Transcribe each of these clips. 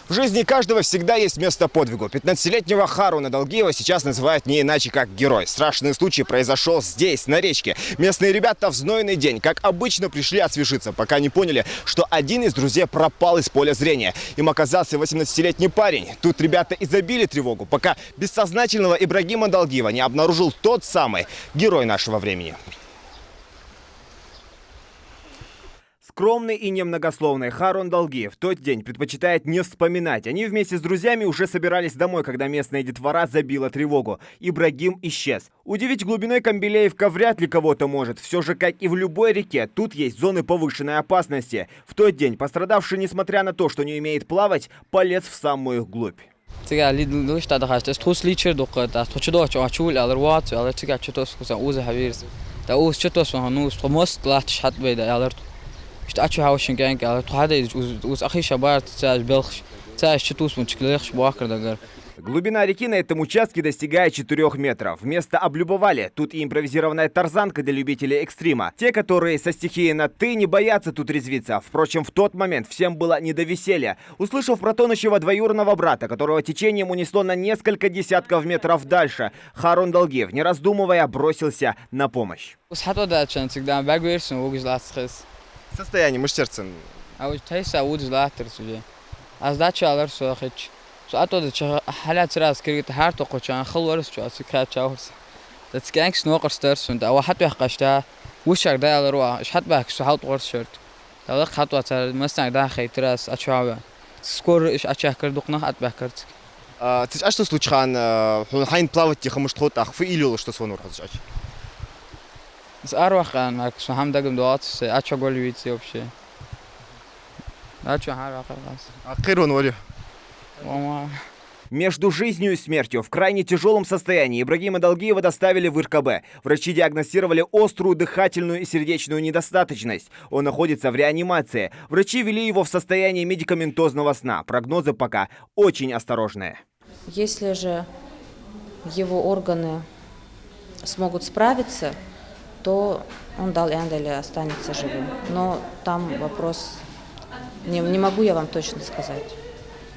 В жизни каждого всегда есть место подвигу. 15-летнего Харуна Далгиева сейчас называют не иначе как герой. Страшный случай произошел здесь, на речке. Местные ребята в знойный день, как обычно, пришли освежиться, пока не поняли, что один из друзей пропал из поля зрения. Им оказался 18-летний парень. Тут ребята и забили тревогу, пока бессознательного Ибрагима Далгиева не обнаружил тот самый герой нашего времени. Скромный и немногословный Харун Далгиев в тот день предпочитает не вспоминать. Они вместе с друзьями уже собирались домой, когда местная детвора забила тревогу. Ибрагим исчез. Удивить глубиной Камбелеевка вряд ли кого-то может. Все же, как и в любой реке, тут есть зоны повышенной опасности. В тот день пострадавший, несмотря на то, что не умеет плавать, полез в самую глубь. اشتأشوا هاوشين كان هذا وأخي شباب تاج بلخش تاج شتوس منشكليخش بواكر دقر. Глубина реки на этом участке достигает 4 метров. Место облюбовали. Тут и импровизированная тарзанка для любителей экстрима. Те, которые со стихией на «ты», не боятся тут резвиться. Впрочем, в тот момент всем было не до веселья. Услышав про тонущего двоюродного брата, которого течением унесло на несколько десятков метров дальше, Харун Далгиев, не раздумывая, бросился на помощь. Состояние мышц сердца. А вот тайса удз латер себе. А сдача алар сохич. Суатода халят раз кирит харту кочан хлорс чу асикат чаурс. Тацканк снокер стерсунд а واحد وحقشتا وشك دا аларوا شحت باك سحط ورشرت. دا خطوه تر مثلا دا خيتراس ачава. Скоро иш ачах кырдукна атбакырт. Ты что случхан хайн плавать тихо может ход ах филил что свонур хазач. С арвахан мак сухамдагм дуат ача голвицы вообще. Ача харахас. Кырон вали. Между жизнью и смертью в крайне тяжелом состоянии Ибрагима Далгиева доставили в ИРКБ. Врачи диагностировали острую дыхательную и сердечную недостаточность. Он находится в реанимации. Врачи ввели его в состояние медикаментозного сна. Прогнозы пока очень осторожные. Если же его органы смогут справиться, то он далее останется живым. Но там вопрос, не могу я вам точно сказать,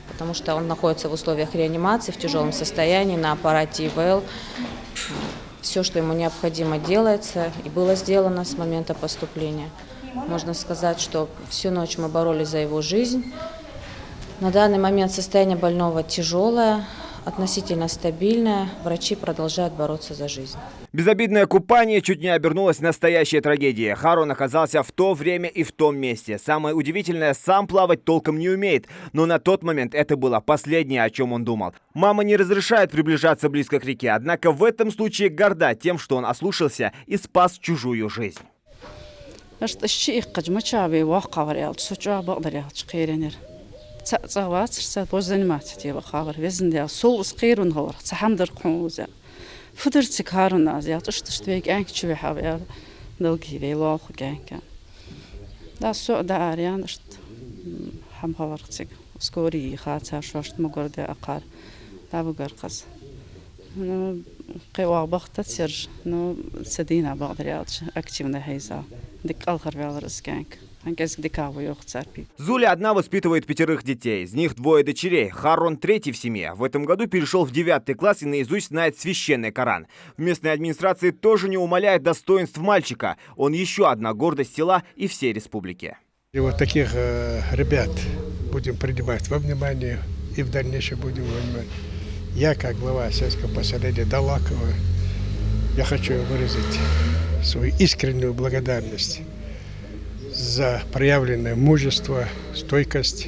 потому что он находится в условиях реанимации, в тяжелом состоянии, на аппарате ИВЛ. Все, что ему необходимо, делается и было сделано с момента поступления. Можно сказать, что всю ночь мы боролись за его жизнь. На данный момент состояние больного тяжелое, относительно стабильная. Врачи продолжают бороться за жизнь. Безобидное купание чуть не обернулось настоящей трагедией. Харун оказался в то время и в том месте. Самое удивительное, сам плавать толком не умеет. Но на тот момент это было последнее, о чем он думал. Мама не разрешает приближаться близко к реке. Однако в этом случае горда тем, что он ослушался и спас чужую жизнь. صعبات صارت وزن ما تجيب خابر وزن ده صول صغير ونهور تحمدر قوزة فدرت كارنا زيات اشتبيك أنك شو حابي دلقي لي الله خجانك ده سوء ده أريان اشت هم خبرتك سكوري خاطر شوشت مقرد أقار ده بقرقص قوى بخت تسير نو سدينا بعض رياض أكتي من هيزا دك آخر في الرزقانك. Зуля одна воспитывает 5 детей, из них 2 дочерей. Харун третий в семье. В этом году перешел в 9 класс и наизусть знает священный Коран. В местной администрации тоже не умаляет достоинств мальчика. Он еще одна гордость села и всей республики. И вот таких ребят будем принимать во внимание и в дальнейшем будем внимать. Я, как глава сельского поселения Далакова, я хочу выразить свою искреннюю благодарность за проявленное мужество, стойкость,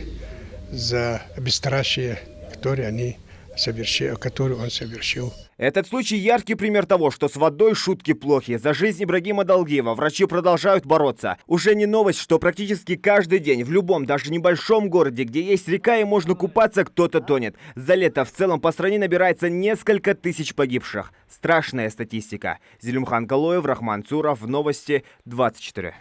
за бесстрашие, которое он совершил. Этот случай яркий пример того, что с водой шутки плохи. За жизнь Ибрагима Далгиева врачи продолжают бороться. Уже не новость, что практически каждый день в любом, даже небольшом городе, где есть река и можно купаться, кто-то тонет. За лето в целом по стране набирается несколько тысяч погибших. Страшная статистика. Зелимхан Галоев, Рахман Цуров, Новости 24.